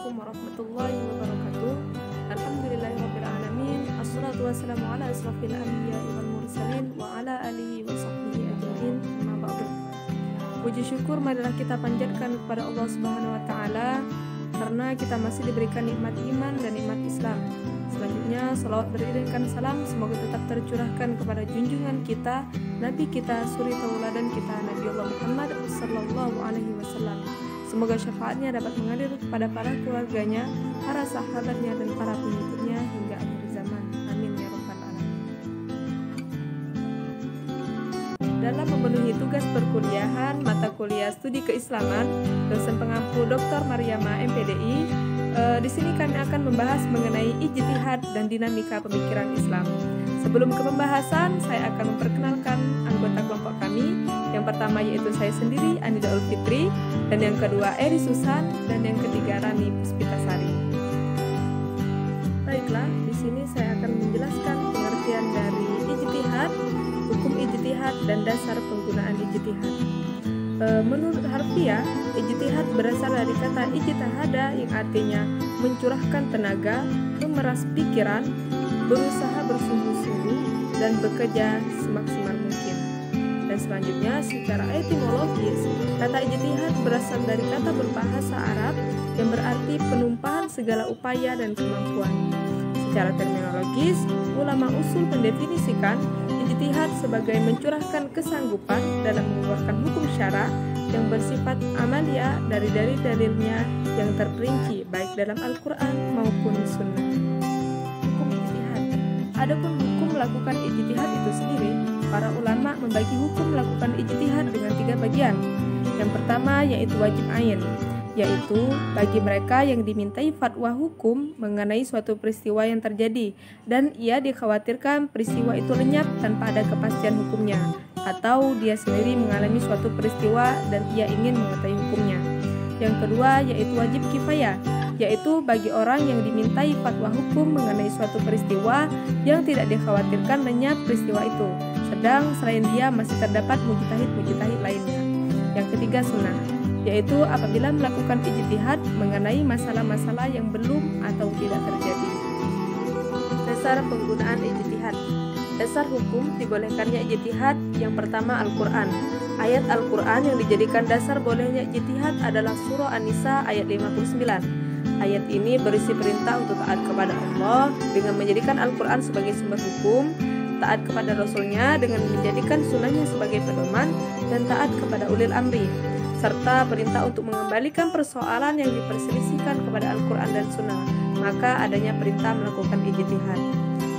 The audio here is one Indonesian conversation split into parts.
Assalamualaikum warahmatullahi wabarakatuh. Alhamdulillahirabbil alamin. Assalatu wassalamu ala asrofil anbiya'i wal mursalin wa ala alihi wa sahbihi ajmain. Amma ba'du. Puji syukur marilah kita panjatkan kepada Allah Subhanahu wa taala karena kita masih diberikan nikmat iman dan nikmat Islam. Selanjutnya salawat beriringan salam semoga tetap tercurahkan kepada junjungan kita, Nabi kita, suri tauladan kita, Nabi Allah Muhammad sallallahu alaihi wasallam. Semoga syafaatnya dapat mengalir kepada para keluarganya, para sahabatnya, dan para pengikutnya hingga akhir zaman. Amin ya rabbal alamin. Dalam memenuhi tugas perkuliahan mata kuliah studi keislaman, dosen pengampu Dr. Mariama MPDI, di sini kami akan membahas mengenai ijtihad dan dinamika pemikiran Islam. Sebelum ke pembahasan, saya akan memperkenalkan anggota kelompok kami. Yang pertama yaitu saya sendiri, Anida Ulfitri, dan yang kedua Eri Susan, dan yang ketiga Rani Puspitasari. Baiklah, di sini saya akan menjelaskan pengertian dari ijtihad, hukum ijtihad, dan dasar penggunaan ijtihad. Menurut harfiah, ijtihad berasal dari kata ijtihada yang artinya mencurahkan tenaga, memeras pikiran, berusaha bersungguh-sungguh, dan bekerja semaksimal mungkin. Dan selanjutnya, secara etimologis, kata ijtihad berasal dari kata berbahasa Arab yang berarti penumpahan segala upaya dan kemampuan. Secara terminologis, ulama usul mendefinisikan ijtihad sebagai mencurahkan kesanggupan dalam mengeluarkan hukum syara yang bersifat amalia dari dalil-dalilnya yang terperinci baik dalam Al-Quran maupun Sunnah. Hukum ijtihad. Adapun hukum melakukan ijtihad itu sendiri, para ulama membagi hukum melakukan ijtihad dengan 3 bagian. Yang pertama yaitu wajib ain, yaitu bagi mereka yang dimintai fatwa hukum mengenai suatu peristiwa yang terjadi dan ia dikhawatirkan peristiwa itu lenyap tanpa ada kepastian hukumnya, atau dia sendiri mengalami suatu peristiwa dan ia ingin mengetahui hukumnya. Yang kedua yaitu wajib kifayah, yaitu bagi orang yang dimintai fatwa hukum mengenai suatu peristiwa yang tidak dikhawatirkan lenyap peristiwa itu, sedang selain dia masih terdapat mujtahid-mujtahid lainnya. Yang ketiga sunnah, yaitu apabila melakukan ijtihad mengenai masalah-masalah yang belum atau tidak terjadi. Dasar penggunaan ijtihad. Dasar hukum dibolehkannya ijtihad yang pertama Al-Quran. Ayat Al-Quran yang dijadikan dasar bolehnya ijtihad adalah surah An-Nisa ayat 59. Ayat ini berisi perintah untuk taat kepada Allah dengan menjadikan Al-Quran sebagai sumber hukum, taat kepada Rasulnya dengan menjadikan sunnahnya sebagai pedoman, dan taat kepada ulil amri, serta perintah untuk mengembalikan persoalan yang diperselisihkan kepada Al-Quran dan Sunnah, maka adanya perintah melakukan ijtihad.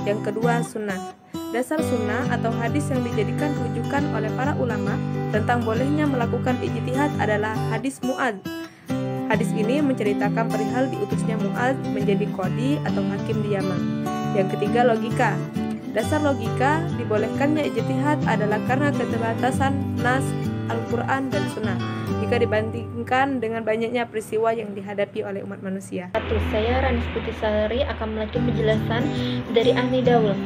Yang kedua, sunnah. Dasar sunnah atau hadis yang dijadikan rujukan oleh para ulama tentang bolehnya melakukan ijtihad adalah hadis Mu'adz. Hadis ini menceritakan perihal diutusnya Mu'adz menjadi qadhi atau hakim di Yaman. Yang ketiga, logika. Dasar logika dibolehkannya ijtihad adalah karena keterbatasan nas Al-Quran dan Sunnah jika dibandingkan dengan banyaknya peristiwa yang dihadapi oleh umat manusia. Saya Rani Puspitasari akan melanjutkan penjelasan dari Ahli Daul.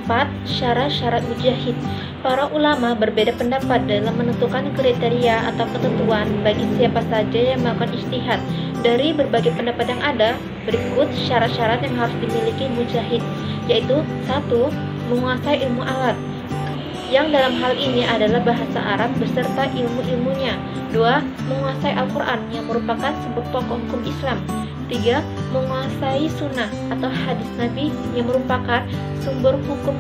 4. Syarat-syarat mujahid. Para ulama berbeda pendapat dalam menentukan kriteria atau ketentuan bagi siapa saja yang melakukan ijtihad. Dari berbagai pendapat yang ada, berikut syarat-syarat yang harus dimiliki mujahid, yaitu 1. Menguasai ilmu alat, yang dalam hal ini adalah bahasa Arab beserta ilmu-ilmunya. 2. Menguasai Al-Quran yang merupakan sebuah pokok hukum Islam. 3. Menguasai sunnah atau hadis Nabi yang merupakan sumber hukum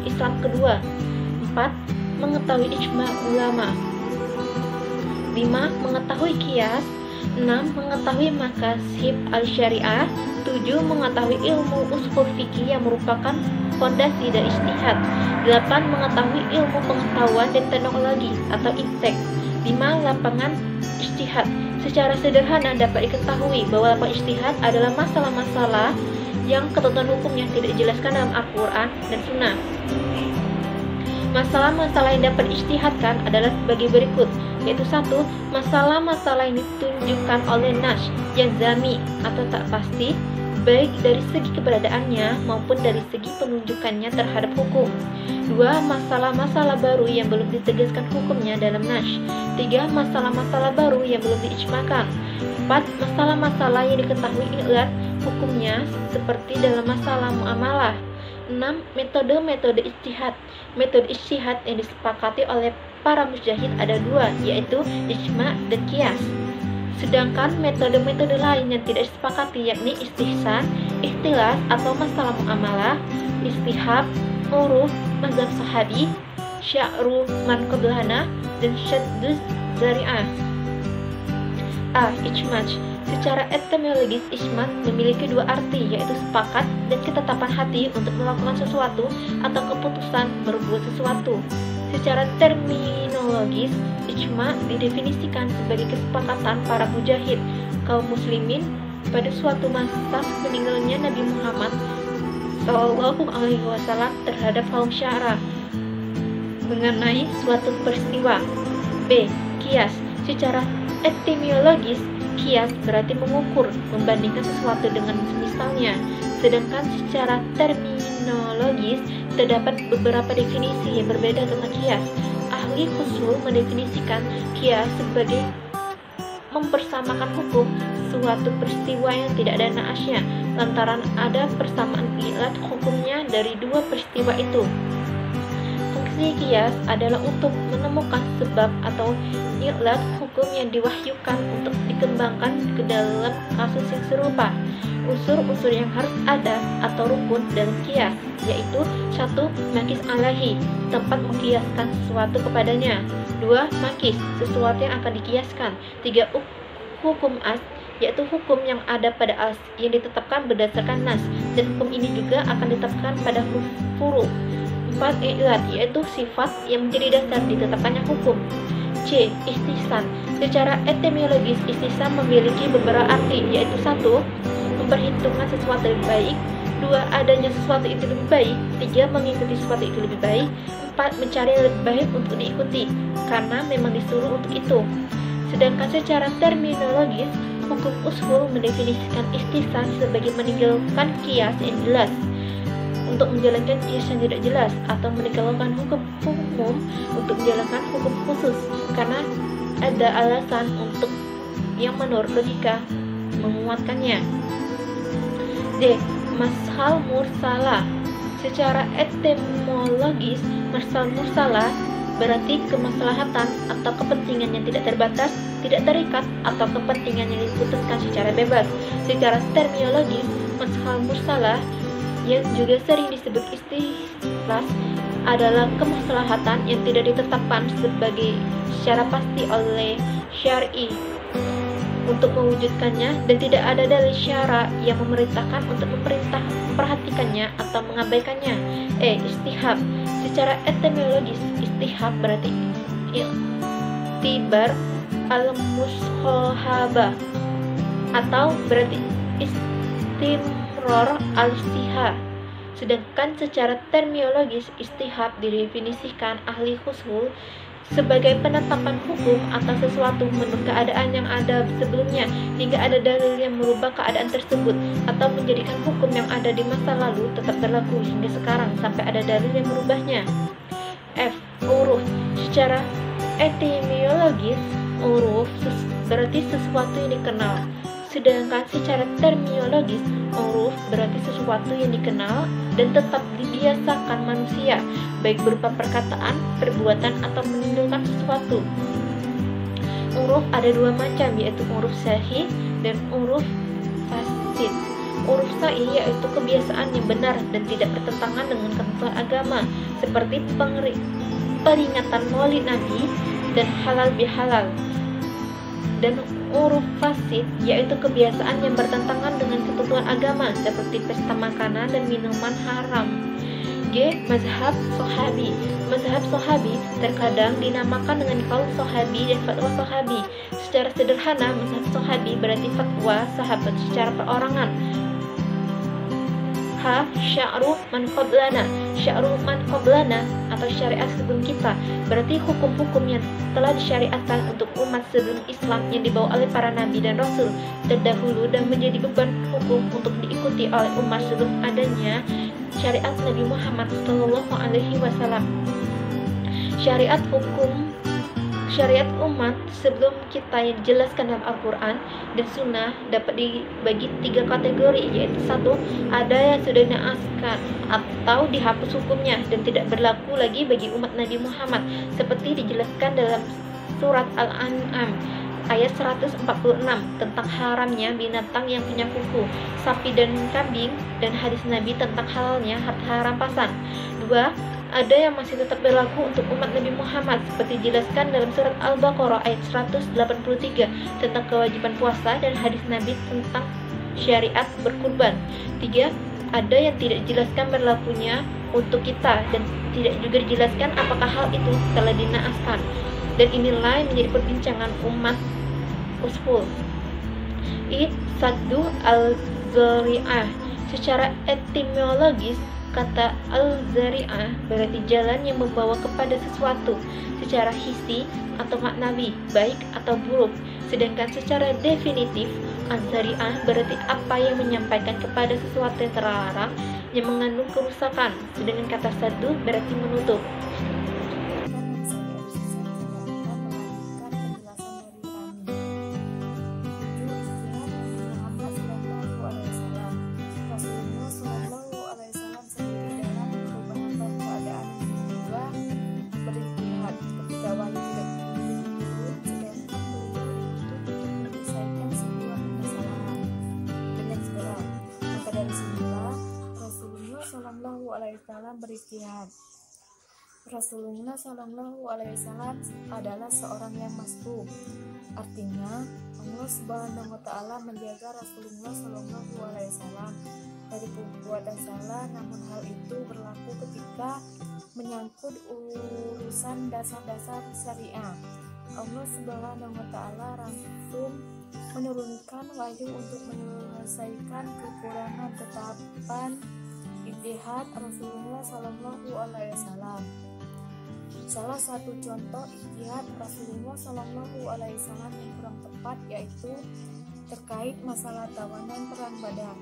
Islam kedua. 4. Mengetahui ijma ulama. 5. Mengetahui qiyas. 6. Mengetahui makasib al-syariah. 7. Mengetahui ilmu usul fikih yang merupakan fondasi dari ijtihad. 8. Mengetahui ilmu pengetahuan dan teknologi atau iptek. 5. Lapangan ijtihad. Secara sederhana dapat diketahui bahwa lapangan ijtihad adalah masalah-masalah yang ketentuan hukumnya tidak dijelaskan dalam Al-Quran dan Sunnah. Masalah-masalah yang dapat diijtihadkan adalah sebagai berikut, yaitu 1. Masalah-masalah yang ditunjukkan oleh nas yang zami atau tak pasti. baik dari segi keberadaannya maupun dari segi penunjukannya terhadap hukum. 2. Masalah-masalah baru yang belum ditegaskan hukumnya dalam nas. 3. Masalah-masalah baru yang belum diijmakan. 4. Masalah-masalah yang diketahui ilat hukumnya seperti dalam masalah muamalah. 6. Metode-metode ijtihad. Metode ijtihad yang disepakati oleh para mujtahid ada 2, yaitu ijma dan qiyas. Sedangkan metode-metode lain yang tidak disepakati yakni istihsan, ikhtilas atau masalah muamalah, istihab, uruf, mazhab sahabi, sya'ru man qablana, dan syadduz zari'ah. A. Ijma'. Secara etimologis ijma' memiliki 2 arti, yaitu sepakat dan ketetapan hati untuk melakukan sesuatu atau keputusan berbuat sesuatu. Secara terminologis, ijma' didefinisikan sebagai kesepakatan para mujahid kaum muslimin pada suatu masa meninggalnya Nabi Muhammad SAW terhadap kaum Syara mengenai suatu peristiwa. B. Qiyas. Secara etimologis, qiyas berarti mengukur, membandingkan sesuatu dengan misalnya. Sedangkan secara terminologis terdapat beberapa definisi yang berbeda tentang qiyas. Ahli ushul mendefinisikan qiyas sebagai mempersamakan hukum suatu peristiwa yang tidak ada naasnya lantaran ada persamaan ilat hukumnya dari 2 peristiwa itu. Fungsi qiyas adalah untuk menemukan sebab atau ilat hukum yang diwahyukan untuk dikembangkan ke dalam kasus yang serupa. Unsur-unsur yang harus ada atau rukun dalam qiyas yaitu 1. Makis alaihi, tempat mengkiaskan sesuatu kepadanya. 2. Makis, sesuatu yang akan dikiaskan. 3. Hukum as, yaitu hukum yang ada pada as yang ditetapkan berdasarkan nas, dan hukum ini juga akan ditetapkan pada furu. 4. Ilat, yaitu sifat yang menjadi dasar ditetapkannya hukum. C. Istihsan. Secara etimologis istihsan memiliki beberapa arti, yaitu 1. Memperhitungkan sesuatu lebih baik. 2. Adanya sesuatu itu lebih baik. 3. Mengikuti sesuatu itu lebih baik. 4. Mencari yang lebih baik untuk diikuti karena memang disuruh untuk itu. Sedangkan secara terminologis, hukum ushul mendefinisikan istihsan sebagai meninggalkan qiyas yang jelas untuk menjalankan qiyas yang tidak jelas, atau meninggalkan hukum umum untuk menjalankan hukum khusus karena ada alasan untuk yang menurut logika menguatkannya. D. Mashal mursalah. Secara etimologis, mashal mursalah berarti kemaslahatan atau kepentingan yang tidak terbatas, tidak terikat, atau kepentingan yang diputuskan secara bebas. Secara terminologis, mashal mursalah yang juga sering disebut istihlas adalah kemaslahatan yang tidak ditetapkan secara pasti oleh syar'i untuk mewujudkannya dan tidak ada dalil syara yang memerintahkan untuk memperhatikannya atau mengabaikannya. E. Istihab. Secara etimologis istihab berarti iktibar al-mushohaba atau berarti istimror al-istihab. Sedangkan secara terminologis istihab didefinisikan ahli ushul sebagai penetapan hukum atas sesuatu menurut keadaan yang ada sebelumnya hingga ada dalil yang merubah keadaan tersebut, atau menjadikan hukum yang ada di masa lalu tetap berlaku hingga sekarang sampai ada dalil yang merubahnya. F. Uruf. Secara etimologis uruf berarti sesuatu yang dikenal. Sedangkan secara terminologis uruf berarti sesuatu yang dikenal dan tetap dibiasakan manusia, baik berupa perkataan, perbuatan, atau meninggalkan sesuatu. Uruf ada 2 macam, yaitu uruf sahih dan uruf fasid. Uruf sahih yaitu kebiasaan yang benar dan tidak bertentangan dengan ketentuan agama, seperti peringatan maulid Nabi dan halal bihalal. Dan uruf fasid yaitu kebiasaan yang bertentangan dengan ketentuan agama, seperti pesta makanan dan minuman haram. G. Mazhab sahabi. Mazhab sahabi terkadang dinamakan dengan qaul sahabi dan fatwa sahabi. Secara sederhana, mazhab sahabi berarti fatwa sahabat secara perorangan. Sya'ru man qablana. Sya'ru man qablana atau syariat sebelum kita, berarti hukum-hukum yang telah disyariatkan untuk umat sebelum Islam yang dibawa oleh para nabi dan rasul terdahulu dan menjadi beban hukum untuk diikuti oleh umat sebelum adanya syariat Nabi Muhammad SAW. Syariat umat sebelum kita yang dijelaskan dalam Al-Quran dan Sunnah dapat dibagi 3 kategori, yaitu 1. Ada yang sudah dinaaskan atau dihapus hukumnya dan tidak berlaku lagi bagi umat Nabi Muhammad, seperti dijelaskan dalam surat Al-An'am ayat 146 tentang haramnya binatang yang punya kuku, sapi dan kambing, dan hadis Nabi tentang halalnya harta rampasan. 2. Ada yang masih tetap berlaku untuk umat Nabi Muhammad, seperti dijelaskan dalam surat Al-Baqarah ayat 183 tentang kewajiban puasa dan hadis Nabi tentang syariat berkurban. 3. Ada yang tidak dijelaskan berlakunya untuk kita dan tidak juga dijelaskan apakah hal itu telah dinaaskan. Dan inilah yang menjadi perbincangan umat usul. Saddu al-zari'ah. Secara etimologis, kata al-zari'ah berarti jalan yang membawa kepada sesuatu secara hissi atau maknawi, baik atau buruk. Sedangkan secara definitif, al-zari'ah berarti apa yang menyampaikan kepada sesuatu yang terlarang yang mengandung kerusakan. Sedangkan kata saddu berarti menutup. Beristihad. Rasulullah SAW adalah seorang yang masbuh. Artinya, Allah Subhanahu wa Ta'ala menjaga Rasulullah SAW dari perbuatan salah, namun hal itu berlaku ketika menyangkut urusan dasar-dasar syariah. Allah Subhanahu wa Ta'ala langsung menurunkan wahyu untuk menyelesaikan kekurangan ketetapan ijtihad Rasulullah SAW. Salah satu contoh ijtihad Rasulullah SAW yang kurang tepat yaitu terkait masalah tawanan perang Badar.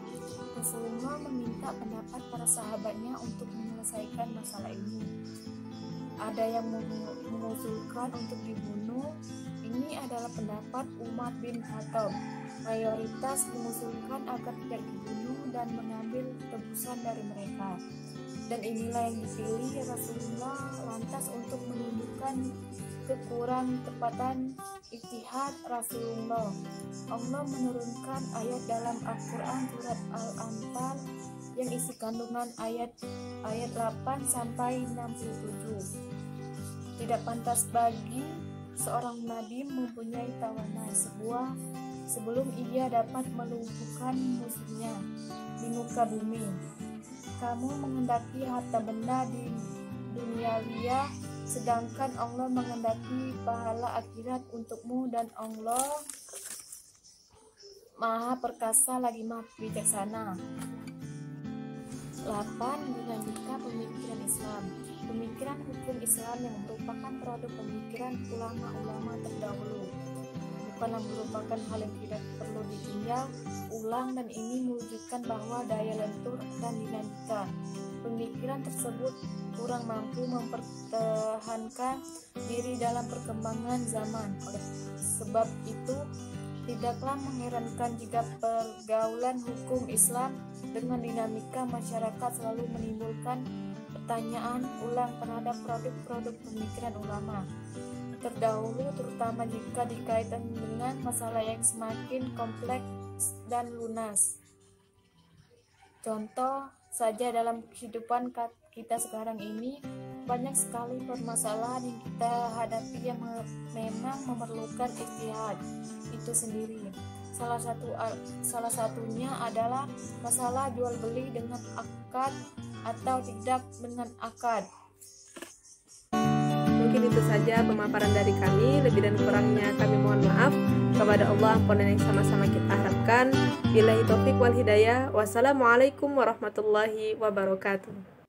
Rasulullah meminta pendapat para sahabatnya untuk menyelesaikan masalah ini. Ada yang mengusulkan untuk dibunuh. Ini adalah pendapat Umar bin Khattab. Mayoritas mengusulkan agar tidak dibunuh dan mengambil tebusan dari mereka. Dan inilah yang dipilih Rasulullah lantas untuk menunjukkan kekurang tepatan ijtihad Rasulullah. Allah menurunkan ayat dalam Al-Quran surat Al-Anfal yang isi kandungan ayat 8 sampai 67. Tidak pantas bagi seorang nabi mempunyai tawanan sebelum ia dapat melumpuhkan musuhnya di muka bumi. Kamu menghendaki harta benda di duniawiya, sedangkan Allah menghendaki pahala akhirat untukmu, dan Allah Maha Perkasa lagi Maha Bijaksana. 8. Dinamika pemikiran Islam. Pemikiran hukum Islam yang merupakan produk pemikiran ulama-ulama terdahulu bukanlah merupakan hal yang tidak perlu ditinjau ulang, dan ini mewujudkan bahwa daya lentur dan dinamika pemikiran tersebut kurang mampu mempertahankan diri dalam perkembangan zaman. Oleh sebab itu, tidaklah mengherankan jika pergaulan hukum Islam dengan dinamika masyarakat selalu menimbulkan pertanyaan ulang terhadap produk-produk pemikiran ulama terdahulu, terutama jika dikaitkan dengan masalah yang semakin kompleks dan lunas. Contoh saja dalam kehidupan kita sekarang ini, banyak sekali permasalahan yang kita hadapi yang memang memerlukan ijtihad itu sendiri. Salah satunya adalah masalah jual beli dengan akad atau tidak dengan akad. Mungkin itu saja pemaparan dari kami, lebih dan kurangnya kami mohon maaf. kepada Allah ampunan yang sama-sama kita harapkan. Billahi taufik wal hidayah. Wassalamualaikum warahmatullahi wabarakatuh.